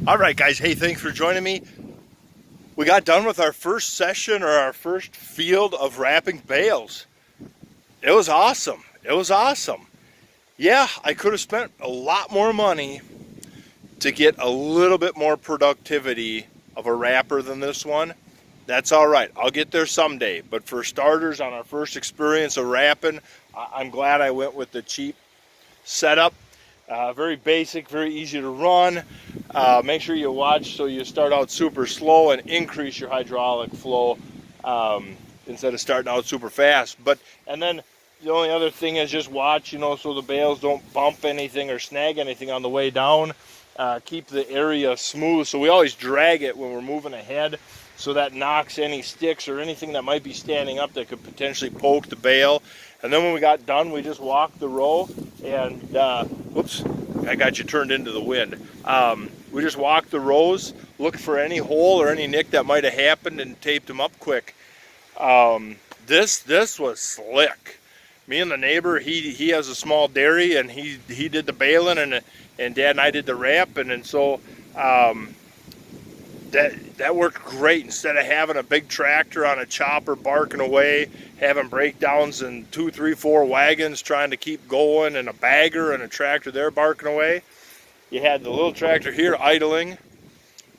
All right, guys. Hey, thanks for joining me. We got done with our first session or our first field of wrapping bales. It was awesome. It was awesome. Yeah, I could have spent a lot more money to get a little bit more productivity of a wrapper than this one. That's all right. I'll get there someday. But for starters, on our first experience of wrapping, I'm glad I went with the cheap setup. Very basic, very easy to run. Make sure you watch so you start out super slow and increase your hydraulic flow instead of starting out super fast. And then the only other thing is just watch, so the bales don't bump anything or snag anything on the way down. Keep the area smooth. So we always drag it when we're moving ahead, so that knocks any sticks or anything that might be standing up that could potentially poke the bale. And then when we got done, we just walked the row and, whoops, I got you turned into the wind. We just walked the rows, looked for any hole or any nick that might have happened and taped them up quick. This was slick. Me and the neighbor, he has a small dairy and he did the baling and Dad and I did the wrapping, and so that worked great. Instead of having a big tractor on a chopper barking away, having breakdowns and 2, 3, 4 wagons trying to keep going, and a bagger and a tractor there barking away, you had the little tractor here idling,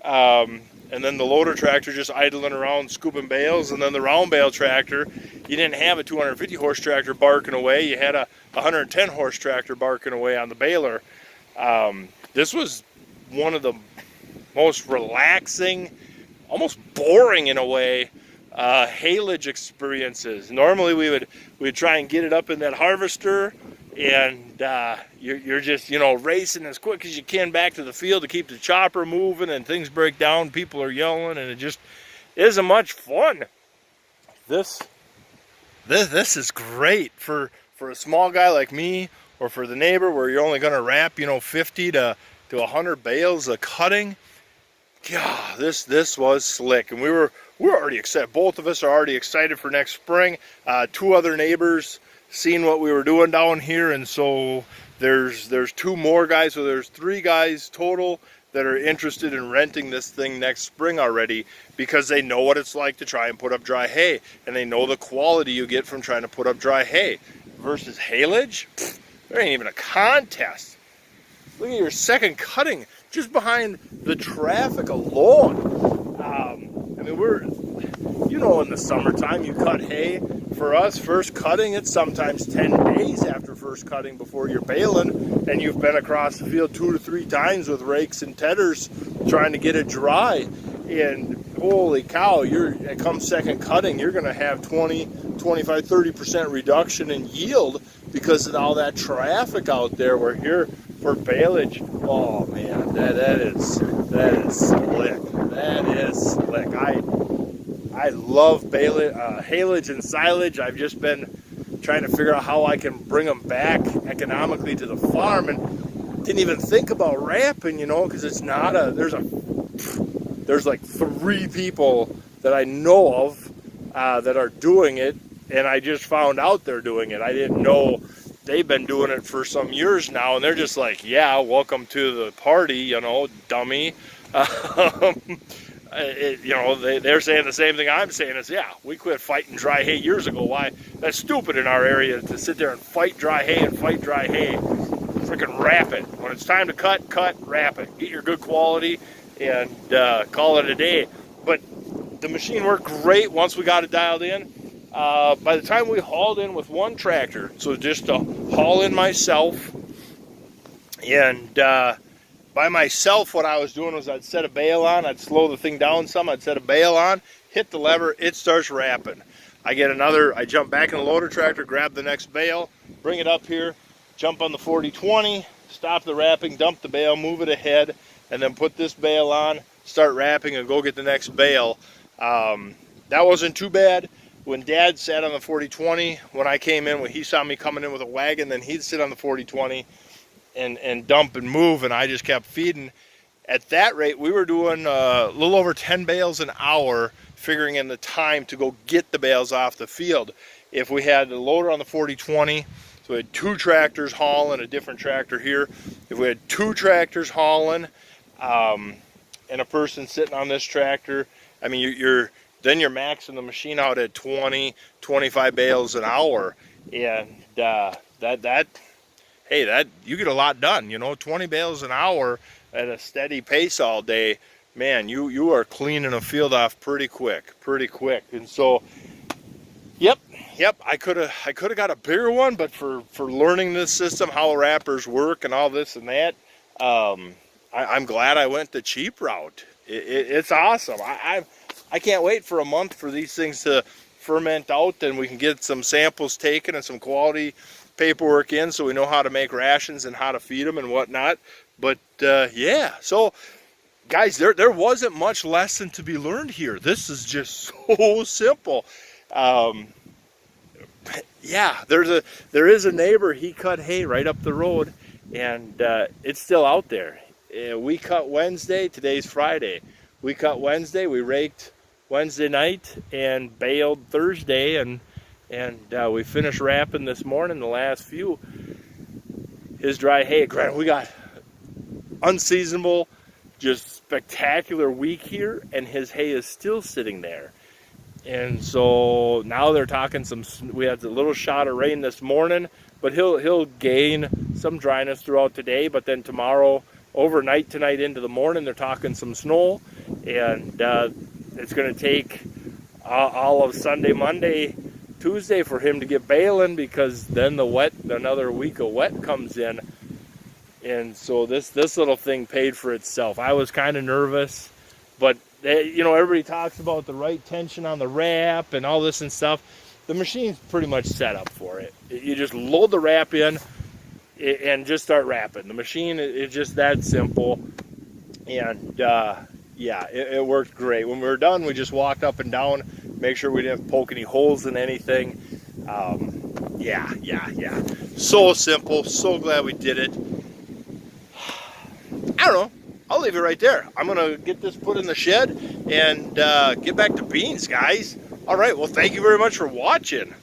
and then the loader tractor just idling around scooping bales, and then the round bale tractor, you didn't have a 250 horse tractor barking away, you had a 110 horse tractor barking away on the baler. This was one of the most relaxing, almost boring in a way, haylage experiences. Normally we'd try and get it up in that harvester, and you're just racing as quick as you can back to the field to keep the chopper moving, and things break down, people are yelling, and it just isn't much fun. This is great for a small guy like me, or for the neighbor, where you're only going to wrap 50 to 100 bales of cutting. God, this was slick, and we're already excited. Both of us are already excited for next spring. 2 other neighbors seen what we were doing down here, and so there's 2 more guys, so there's 3 guys total that are interested in renting this thing next spring already, because they know what it's like to try and put up dry hay, and they know the quality you get from trying to put up dry hay versus haylage. There ain't even a contest. Look at your second cutting just behind the traffic alone. I mean, in the summertime you cut hay. For us, first cutting, it's sometimes 10 days after first cutting before you're baling, and you've been across the field 2 to 3 times with rakes and tedders trying to get it dry. And holy cow, come second cutting, you're going to have 20, 25, 30% reduction in yield because of all that traffic out there. We're here for baleage. Oh man, that is slick. That is slick. I love haylage and silage. I've just been trying to figure out how I can bring them back economically to the farm, and didn't even think about wrapping, because it's not there's like 3 people that I know of that are doing it, and I just found out they're doing it. I didn't know they've been doing it for some years now, and they're just like, yeah, welcome to the party, dummy. They're saying the same thing I'm saying is, yeah, we quit fighting dry hay years ago. Why? That's stupid in our area to sit there and fight dry hay. Freaking wrap it. When it's time to cut, wrap it. Get your good quality and call it a day. But the machine worked great once we got it dialed in. By the time we hauled in with 1 tractor, so just to haul in myself, and by myself, what I was doing was I'd set a bale on, I'd slow the thing down some, I'd set a bale on, hit the lever, it starts wrapping. I jump back in the loader tractor, grab the next bale, bring it up here, jump on the 40-20, stop the wrapping, dump the bale, move it ahead, and then put this bale on, start wrapping, and go get the next bale. That wasn't too bad. When Dad sat on the 40-20, when I came in, when he saw me coming in with a wagon, then he'd sit on the 40-20 and dump and move, and I just kept feeding. At that rate, we were doing a little over 10 bales an hour, figuring in the time to go get the bales off the field. If we had the loader on the 40-20, so we had 2 tractors hauling, a different tractor here. If we had 2 tractors hauling, and a person sitting on this tractor, I mean, then you're maxing the machine out at 20, 25 bales an hour, and that hey, that you get a lot done. 20 bales an hour at a steady pace all day, man, you are cleaning a field off pretty quick. And so, yep, I could have got a bigger one, but for learning this system, how wrappers work and all this and that, I'm glad I went the cheap route. It's awesome. I can't wait for a month for these things to ferment out, and we can get some samples taken and some quality paperwork in, so we know how to make rations and how to feed them and whatnot. But yeah, so guys, there wasn't much lesson to be learned here. This is just so simple. Yeah, there is a neighbor. He cut hay right up the road, and it's still out there. We cut Wednesday. Today's Friday. We cut Wednesday. We raked Wednesday night and baled Thursday, and we finished wrapping this morning. The last few, his dry hay. Granted, we got unseasonable, just spectacular week here, and his hay is still sitting there. And so now they're talking we had a little shot of rain this morning, but he'll gain some dryness throughout today. But then tomorrow, overnight tonight into the morning, they're talking some snow, and it's going to take all of Sunday, Monday, Tuesday for him to get baling, because then another week of wet comes in. And so this little thing paid for itself. I was kind of nervous, but everybody talks about the right tension on the wrap and all this and stuff. The machine's pretty much set up for it. You just load the wrap in and just start wrapping. The machine is just that simple. And yeah, it worked great. When we were done, we just walked up and down, make sure we didn't poke any holes in anything. Yeah. So simple. So glad we did it. I don't know. I'll leave it right there. I'm going to get this put in the shed and get back to beans, guys. All right. Well, thank you very much for watching.